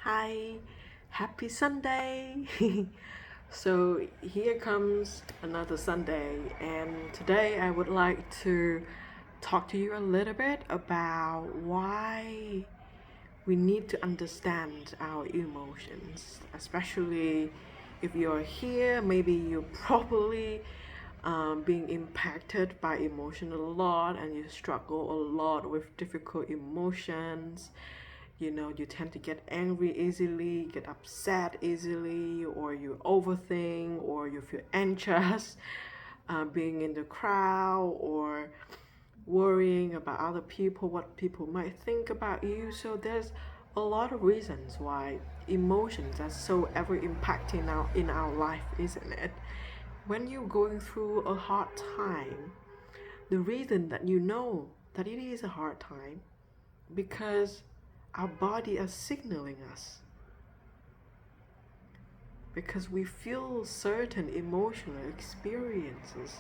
Hi, happy Sunday! So here comes another Sunday, and today I would like to talk to you a little bit about why we need to understand our emotions, especially if you're here, maybe you're probably being impacted by emotion a lot and you struggle a lot with difficult emotions. You tend to get angry easily, get upset easily, or you overthink, or you feel anxious being in the crowd, or worrying about other people, what people might think about you. So there's a lot of reasons why emotions are so ever impacting now in our life, isn't it? When you're going through a hard time, the reason that you know that it is a hard time because our body is signaling us, because we feel certain emotional experiences.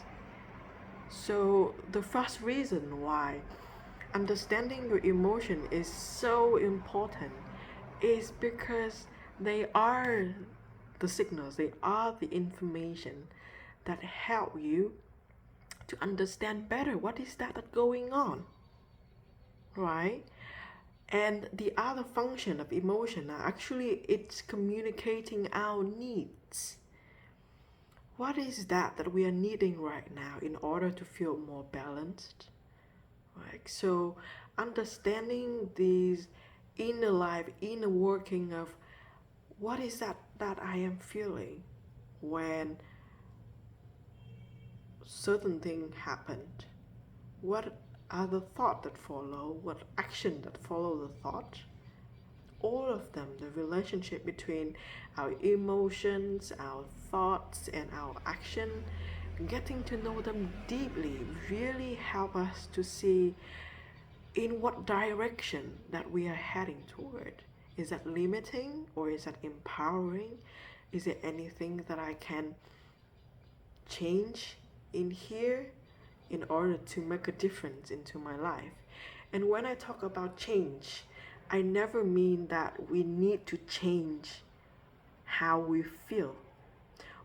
So the first reason why understanding your emotion is so important is because they are the signals, they are the information that help you to understand better what is that going on, right? And the other function of emotion are actually it's communicating our needs. What is that we are needing right now in order to feel more balanced? Right. So understanding these inner life, inner working of what is that I am feeling when certain thing happened. What are the thought that follow? What action that follow the thought? All of them, the relationship between our emotions, our thoughts, and our action, getting to know them deeply really help us to see in what direction that we are heading toward. Is that limiting or is that empowering? Is there anything that I can change in here in order to make a difference into my life? And when I talk about change, I never mean that we need to change how we feel.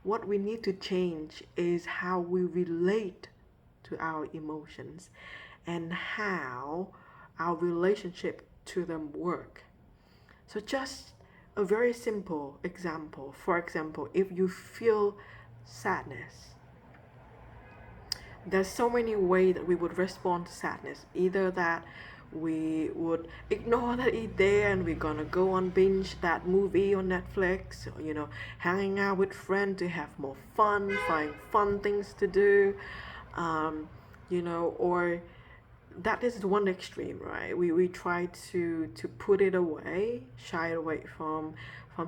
What we need to change is how we relate to our emotions and how our relationship to them work. So just a very simple example. For example, if you feel sadness, there's so many ways that we would respond to sadness. Either that we would ignore that it's there and we're gonna go on binge that movie on Netflix, or, hanging out with friends to have more fun, find fun things to do, or that is one extreme, right? We try to put it away, shy away from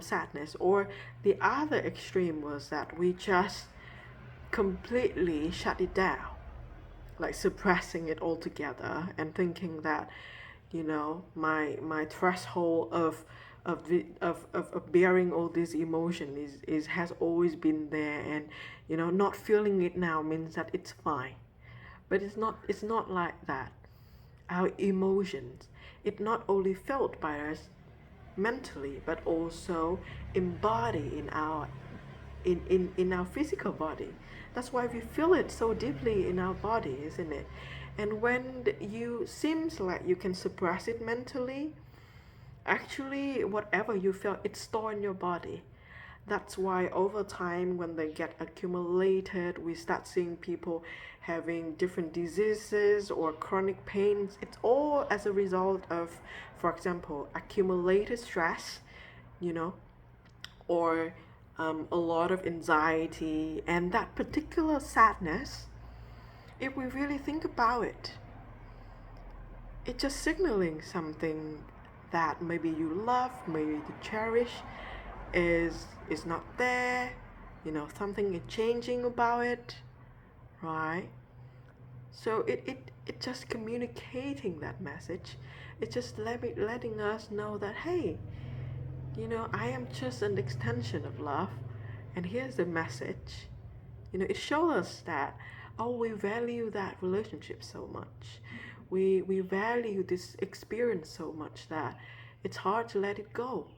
sadness. Or the other extreme was that we just completely shut it down, like suppressing it altogether and thinking that my threshold of bearing all this emotion is has always been there, and not feeling it now means that it's fine. But it's not like that. Our emotions, it not only felt by us mentally but also embodied in our physical body. That's why we feel it so deeply in our body, isn't it? And when you seems like you can suppress it mentally, actually whatever you feel, it's stored in your body. That's why over time, when they get accumulated, we start seeing people having different diseases or chronic pains. It's all as a result of, for example, accumulated stress, you know, or a lot of anxiety, and that particular sadness. If we really think about it, it's just signaling something that maybe you love, maybe you cherish, is not there. Something is changing about it, right? So it just communicating that message. It's just letting us know that, hey, I am just an extension of love, and here's the message. It shows us that, oh, we value that relationship so much. We value this experience so much that it's hard to let it go,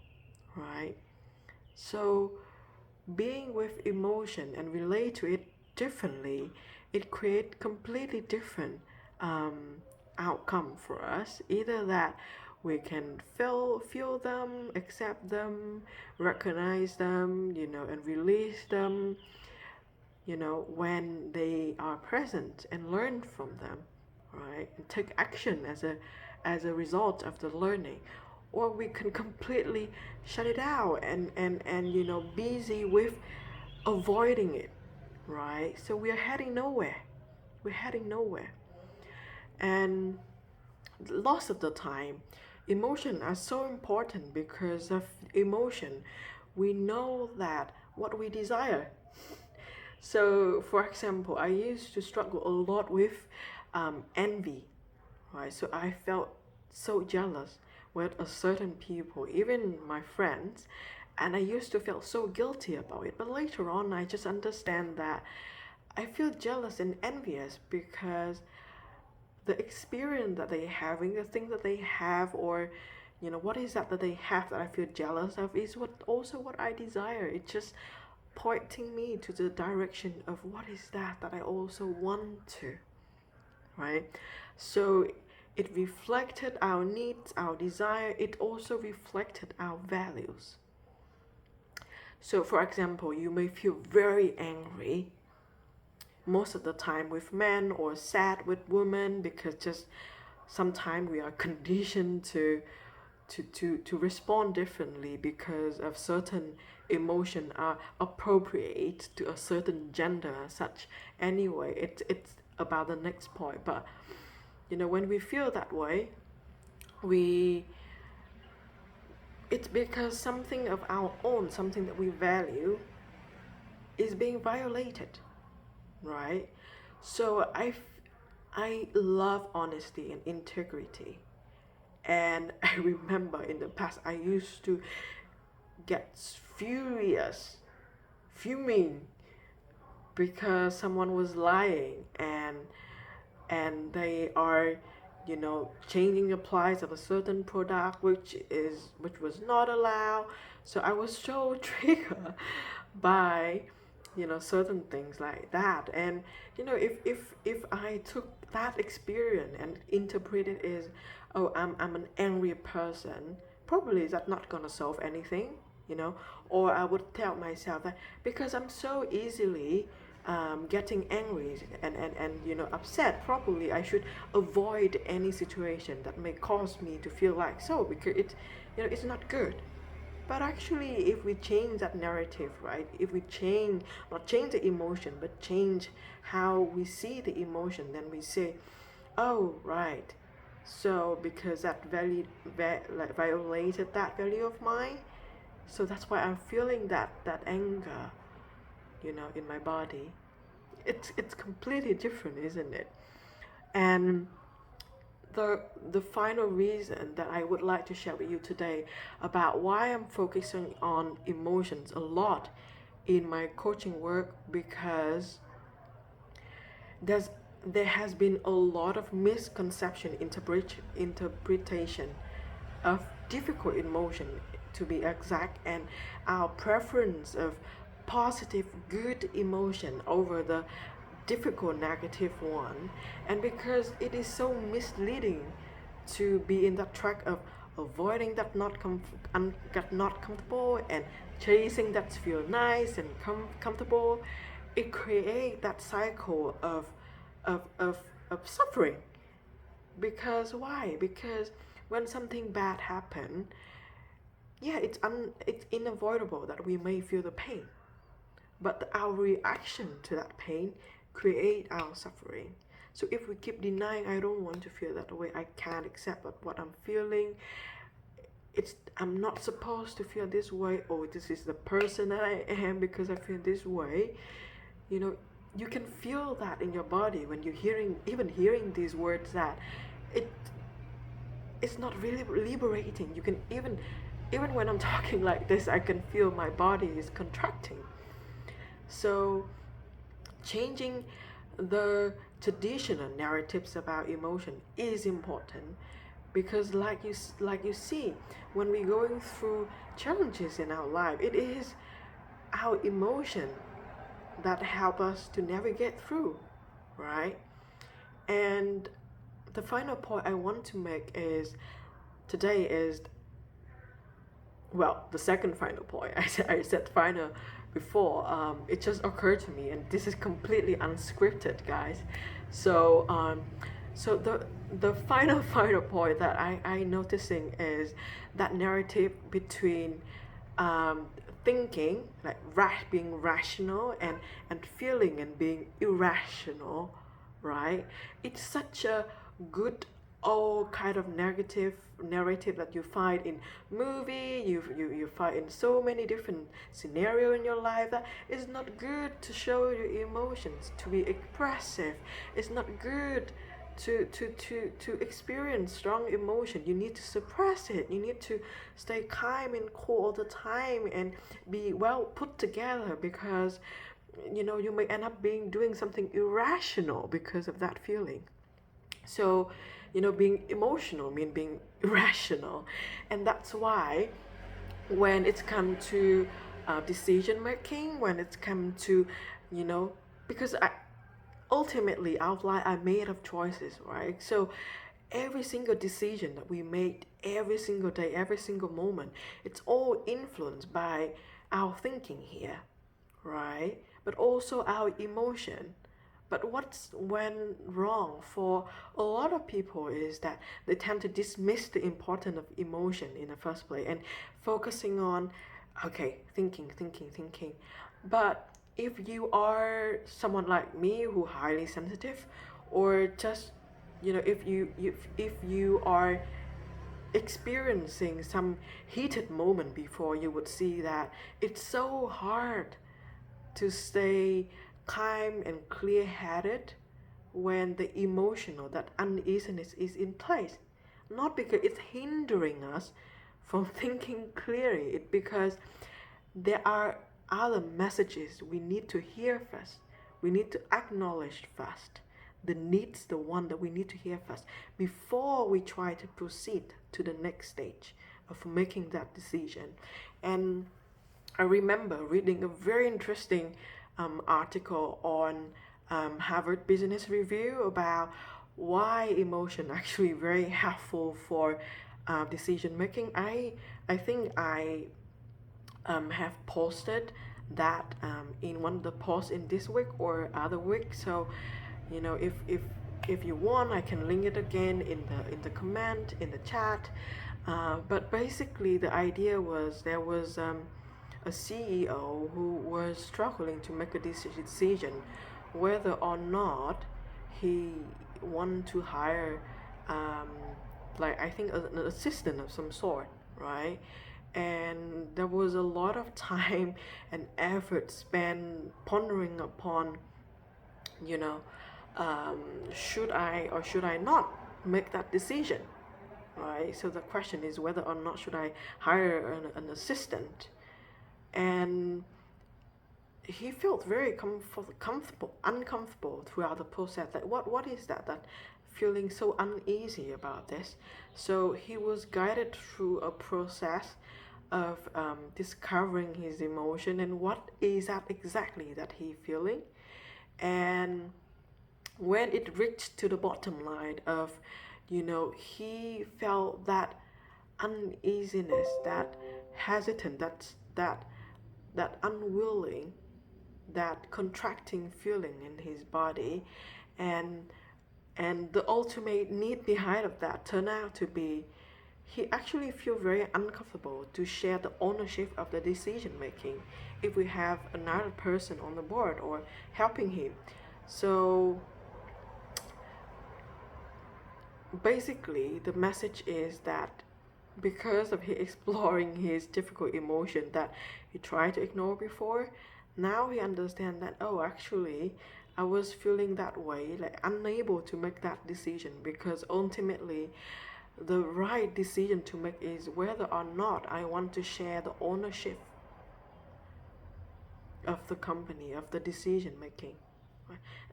right? So being with emotion and relate to it differently, it creates completely different um, outcome for us. Either that we can feel them, accept them, recognize them, and release them, when they are present, and learn from them, right? And take action as a result of the learning. Or we can completely shut it out and busy with avoiding it, right? So we're heading nowhere. We're heading nowhere. And lots of the time, emotion are so important because of emotion. We know that what we desire. So, for example, I used to struggle a lot with envy, right? So I felt so jealous with a certain people, even my friends, and I used to feel so guilty about it. But later on, I just understand that I feel jealous and envious because the experience that they having, the thing that they have, or what is that they have that I feel jealous of is what I desire. It's just pointing me to the direction of what is that I also want to, right? So it reflected our needs, our desire. It also reflected our values. So for example, you may feel very angry most of the time with men, or sad with women, because just sometimes we are conditioned to respond differently because of certain emotion are appropriate to a certain gender such. Anyway, it's about the next point. But when we feel that way, we it's because something of our own, something that we value, is being violated, right? So I love honesty and integrity. And I remember in the past I used to get fuming because someone was lying, and they are changing the price of a certain product which was not allowed. So I was so triggered by certain things like that. And if I took that experience and interpret it as, oh, I'm an angry person, probably that's not gonna solve anything. Or I would tell myself that because I'm so easily getting angry and upset, probably I should avoid any situation that may cause me to feel like so, because it's not good. But actually, if we change that narrative, right? If we not change the emotion, but change how we see the emotion, then we say, oh, right. So because that like violated that value of mine, so that's why I'm feeling that anger, in my body. It's completely different, isn't it? And the final reason that I would like to share with you today about why I'm focusing on emotions a lot in my coaching work, because there's there has been a lot of misconception, interpretation of difficult emotion, to be exact, and our preference of positive good emotion over the difficult negative one. And because it is so misleading to be in that track of avoiding that not comfortable and chasing that feel nice and comfortable, it creates that cycle of, of, of suffering. Because why? Because when something bad happens, yeah, it's unavoidable that we may feel the pain, but our reaction to that pain create our suffering. So if we keep denying, I don't want to feel that way, I can't accept what I'm feeling, I'm not supposed to feel this way, or this is the person that I am because I feel this way. You can feel that in your body when you're hearing these words, that it it's not really liberating. You can even when I'm talking like this, I can feel my body is contracting. So changing the traditional narratives about emotion is important, because like you see, when we're going through challenges in our life, it is our emotion that help us to navigate through, right? And the final point I want to make is today is, well, the second final point. I said final before. It just occurred to me, and this is completely unscripted, guys. So so the final point that I noticing is that narrative between um, thinking, like being rational, and feeling and being irrational, right? It's such a good all kind of negative narrative that you find in movie, you find in so many different scenario in your life, that it's not good to show your emotions, to be expressive. It's not good to experience strong emotion. You need to suppress it. You need to stay calm and cool all the time and be well put together, because you may end up doing something irrational because of that feeling. So being emotional means being irrational. And that's why when it's come to decision making, when it's come to you know because ultimately our life are made of choices, right? So every single decision that we make every single day, every single moment, it's all influenced by our thinking here, right? But also our emotion. But what's went wrong for a lot of people is that they tend to dismiss the importance of emotion in the first place and focusing on, okay, thinking. But if you are someone like me who highly sensitive, or just if you are experiencing some heated moment before, you would see that it's so hard to stay calm and clear-headed when the emotional, that uneasiness is in place. Not because it's hindering us from thinking clearly, it's because there are other messages we need to hear first. We need to acknowledge first the needs, the one that we need to hear first, before we try to proceed to the next stage of making that decision. And I remember reading a very interesting article on Harvard Business Review about why emotion actually very helpful for decision making. I think I have posted that in one of the posts in this week or other week. So if you want, I can link it again in the comment in the chat. But basically, the idea was there was a CEO who was struggling to make a decision whether or not he wanted to hire, um, like I think an assistant of some sort, right? And there was a lot of time and effort spent pondering upon, you know, um, should I or should I not make that decision, right? So the question is whether or not should I hire an assistant. And he felt very uncomfortable throughout the process. Like, what is that feeling so uneasy about this? So he was guided through a process of discovering his emotion and what is that exactly that he feeling. And when it reached to the bottom line of, he felt that uneasiness, that hesitant, that unwilling, that contracting feeling in his body, and the ultimate need behind of that turned out to be he actually feel very uncomfortable to share the ownership of the decision making if we have another person on the board or helping him. So basically the message is that because of he exploring his difficult emotion that he tried to ignore before, now he understands that, oh, actually I was feeling that way, like unable to make that decision, because ultimately the right decision to make is whether or not I want to share the ownership of the company, of the decision making.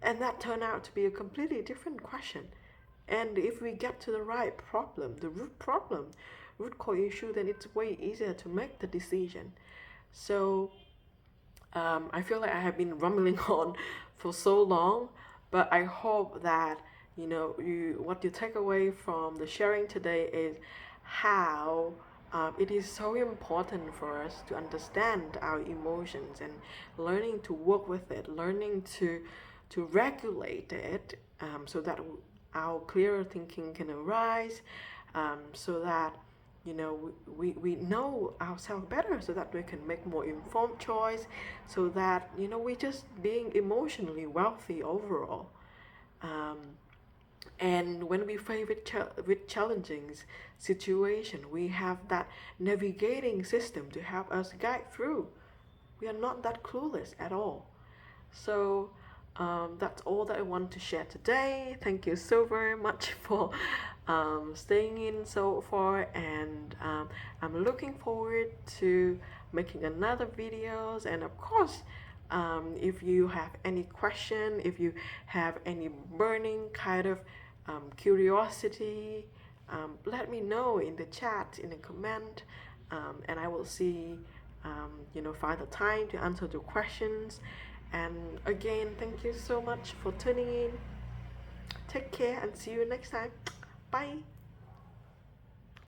And that turned out to be a completely different question. And if we get to the right problem, the root problem, root core issue, then it's way easier to make the decision. So I feel like I have been rumbling on for so long, but I hope that what you take away from the sharing today is how it is so important for us to understand our emotions and learning to work with it, learning to regulate it, so that our clearer thinking can arise, so that we know ourselves better, so that we can make more informed choice, so that we're just being emotionally wealthy overall. um, and when we face with challenging situation, we have that navigating system to help us guide through. We are not that clueless at all. So that's all that I want to share today. Thank you so very much for staying in so far, and I'm looking forward to making another videos. And of course, if you have any question, if you have any burning kind of curiosity, let me know in the chat, in the comment, and I will see, find the time to answer the questions. And again, thank you so much for tuning in. Take care and see you next time. Bye.